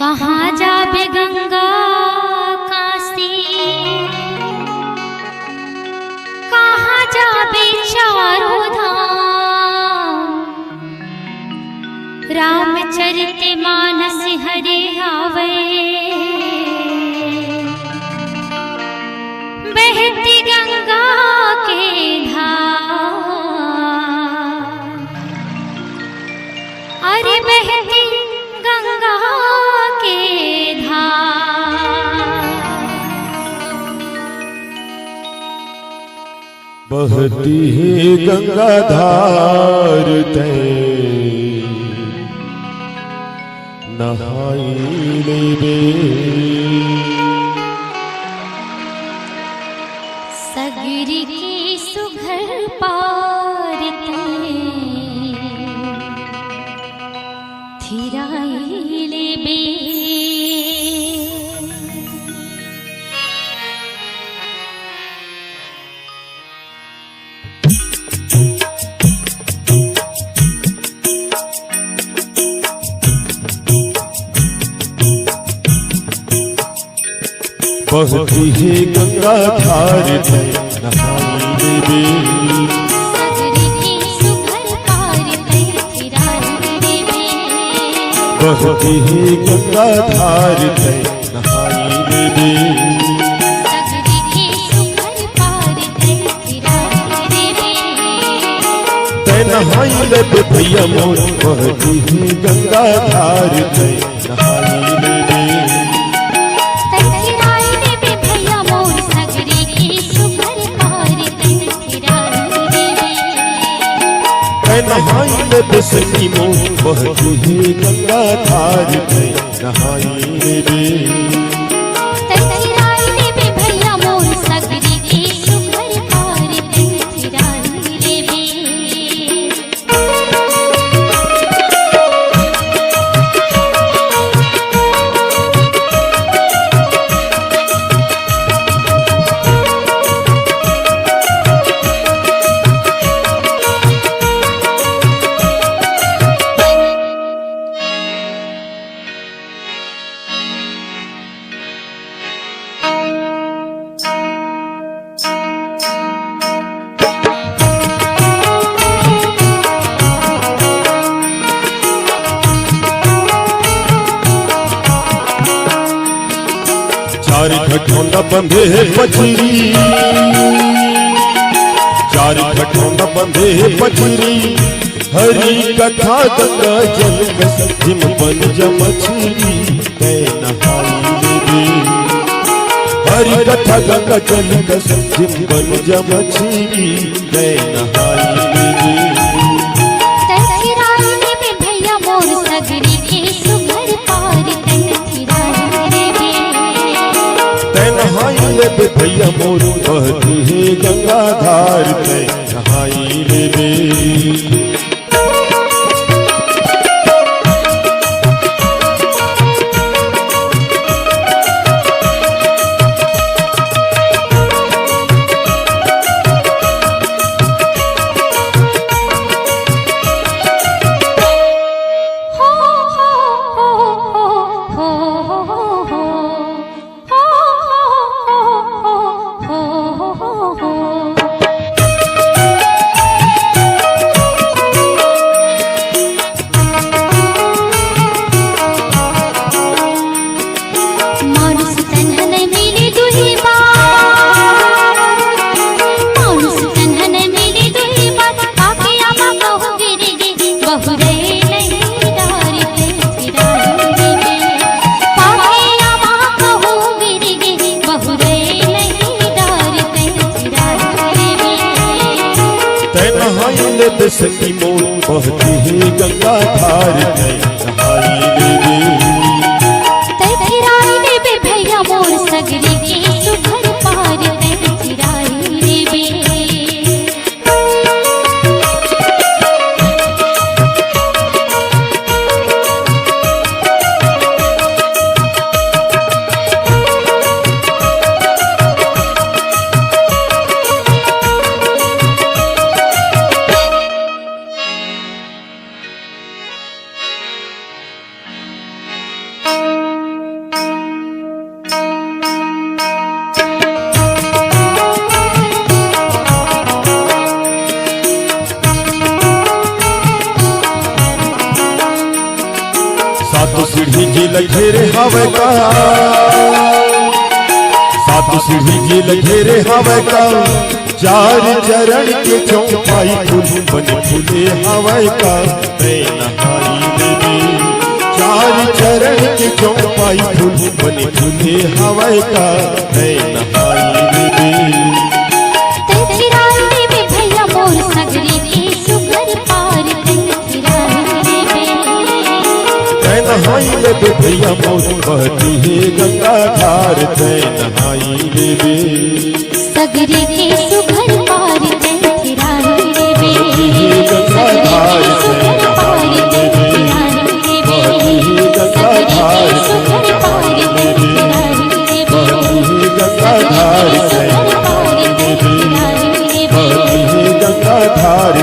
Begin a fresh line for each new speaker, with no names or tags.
कहाँ जाबे गंगा काशी, कहाँ जाबे चारों धाम। रामचरितमानस हरे आवे, बहती गंगा के धार। अरे बहती गंगा के धार,
बहती है गंगा धार तय नहाई लेबे।
सगरी की सुघर पार थिराई लेबे।
बहती है गंगा धार तय नहाई लेबे।
सगरी की सुघर पार थिराई लेबे।
बहती है गंगा धार तय नहाई लेबे।
सगरी की सुघर पार थिराई लेबे।
तय नहाई लेबे भैया मोर, बहती है गंगा धार तय नहाई लेबे। नहाई लेबे सखी मोर, बहती है गंगा धार तय नहाई लेबे।
थिराई लेबे भैया मोर, सगरी की सुघर पार थिराई लेबे।
चार खटोंदा बंधे है पचरी, चार खटोंदा बंधे है पचरी। हरी कथा गंगा जल जिम बन मछली तय नहाई लेबे। हरी कथा गंगा जल जिम बन मछली तय नहाई लेबे।
थिराई लेबे भैया मोर, सगरी की सुघर पार थिराई लेबे।
तय नहाई लेबे भैया मोर, बहती है गंगा धार तय नहाई लेबे। लेबे सखी मोर, बहती है गंगा धार तय नहाई लेबे।
थिराई लेबे भैया मोर, सगरी की सुघर पार थिराई लेबे।
सात सीढ़ी जेल घेरे हवे का, सात सीढ़ी जेल घेरे हवे का, चार चरण के चौपाई फूल बन फूले हवे का, मैं नहाई लेबे। चार चरण के चौपाई फूल बन फूले हवे का, मैं नहाई लेबे।
तेथिराई देवे भैया मोर सगरी के सुघर पार तेथिराई देवे।
मैं नहाई लेबे भैया मोर बहती है गंगा धार, मैं नहाई लेबे।
सगरी के सुघर पार तेथिराई देवे।
गंगा धार
सुघर पार तेथिराई देवे। सगरी के सुघर पार तेथिराई देवे।
गंगा धार
सुघर पार तेथिराई देवे।
गंगा धार